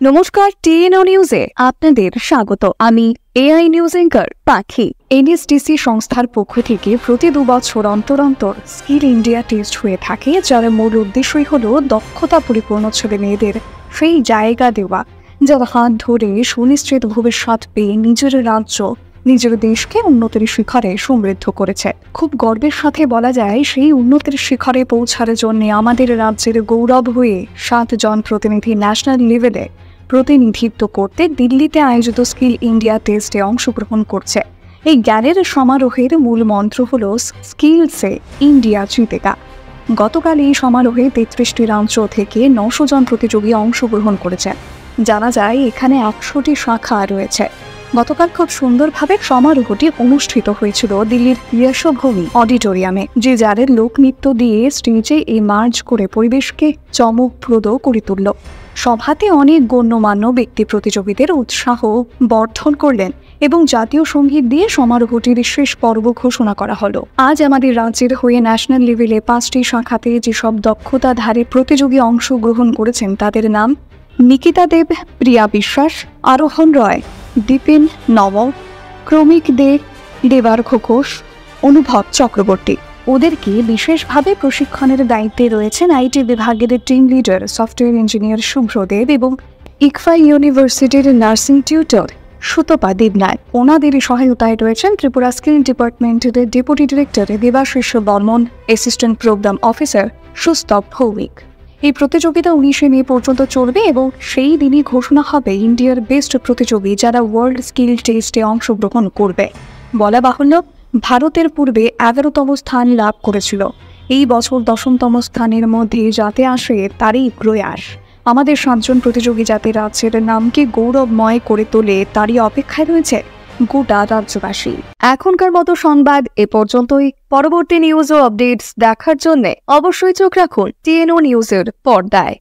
নমস্কার, টিএনও নিউজে আপনাদের স্বাগত। আমি এআই নিউজ অ্যাঙ্কার পাখি। এনএসডিসি সংস্থার পক্ষ থেকে প্রতি 2 বছর অন্তর অন্তর স্কিল ইন্ডিয়া টেস্ট হয়ে থাকে, যার মূল উদ্দেশ্যই হলো দক্ষতা পরিপূর্ণ ছেলে মেয়েদের সেই জায়গা দেওয়া যারা হাত ধরে সুনিশ্চিত ভবিষ্যৎ পেয়ে নিজের রাজ্য, নিজের দেশকে উন্নতির শিখরে সমৃদ্ধ করেছে। খুব গর্বের সাথে বলা যায়, সেই উন্নতির শিখরে পৌঁছার জন্য আমাদের রাজ্যের গৌরব হয়ে 7 জন প্রতিনিধি ন্যাশনাল লেভেলে প্রতিনিধিত্ব করতে দিল্লিতে আয়োজিত স্কিল ইন্ডিয়া টেস্টে অংশগ্রহণ করছে। এই জ্ঞানের সমারোহের মূল মন্ত্র হল স্কিলসে ইন্ডিয়া জিতেগা। গতকাল এই সমারোহে 33টি রাজ্য থেকে 900 জন প্রতিযোগী অংশগ্রহণ করেছেন। জানা যায় এখানে 100টি শাখা রয়েছে। গতকাল খুব সুন্দরভাবে সমারোহটি অনুষ্ঠিত হয়েছিল দিল্লির যশোভূমি অডিটোরিয়ামে, যে যাদের লোকনৃত্য দিয়ে স্টেজে মার্চ করে পরিবেশকে চমকপ্রদ করে তুলল। সভাতে অনেক গণ্যমান্য ব্যক্তি প্রতিযোগীদের উৎসাহ বর্ধন করলেন এবং জাতীয় সঙ্গীত দিয়ে সমারোহটির শেষ পর্ব ঘোষণা করা হলো। আজ আমাদের রাজ্যের হয়ে ন্যাশনাল লেভেলে 5টি শাখাতে যেসব দক্ষতাধারী প্রতিযোগী অংশগ্রহণ করেছেন তাদের নাম: নিকিতা দেব, প্রিয়া বিশ্বাস, আরোহণ রয়, দীপেন নবল, ক্রমিক দে, দেবার্ঘ ঘোষ, অনুভব চক্রবর্তী। ওদেরকে বিশেষভাবে প্রশিক্ষণের দায়িত্বে রয়েছেন আইটি বিভাগের team leader software engineer Subhradeb এবং ইকফা ইউনিভার্সিটির নার্সিং টিউটর সুতপা দেবনাথ। ওনাদের সহায়তায় রয়েছেন ত্রিপুরা স্কিল ডিপার্টমেন্টের deputy director Debasish Barman, assistant programme officer Sustab Bhowmik. এই প্রতিযোগিতা 19শে মে পর্যন্ত চলবে এবং সেই দিনই ঘোষণা হবে ইন্ডিয়ার বেস্ট প্রতিযোগী যারা ওয়ার্ল্ড স্কিল টেস্টে অংশগ্রহণ করবে। বলা বাহুল্য, ভারতের পূর্বে 11তম স্থান লাভ করেছিল। এই বছর 10তম স্থানের মধ্যে যাতে আসে তারই প্রয়াস। আমাদের 7 জন প্রতিযোগী যাতে রাজ্যের নামকে গৌরবময় করে তোলে তারই অপেক্ষায় রয়েছে গোটা রাজ্যবাসী। এখনকার মতো সংবাদ এ পর্যন্তই। পরবর্তী নিউজ ও আপডেটস দেখার জন্য অবশ্যই চোখ রাখুন টিএনও নিউজের পর্দায়।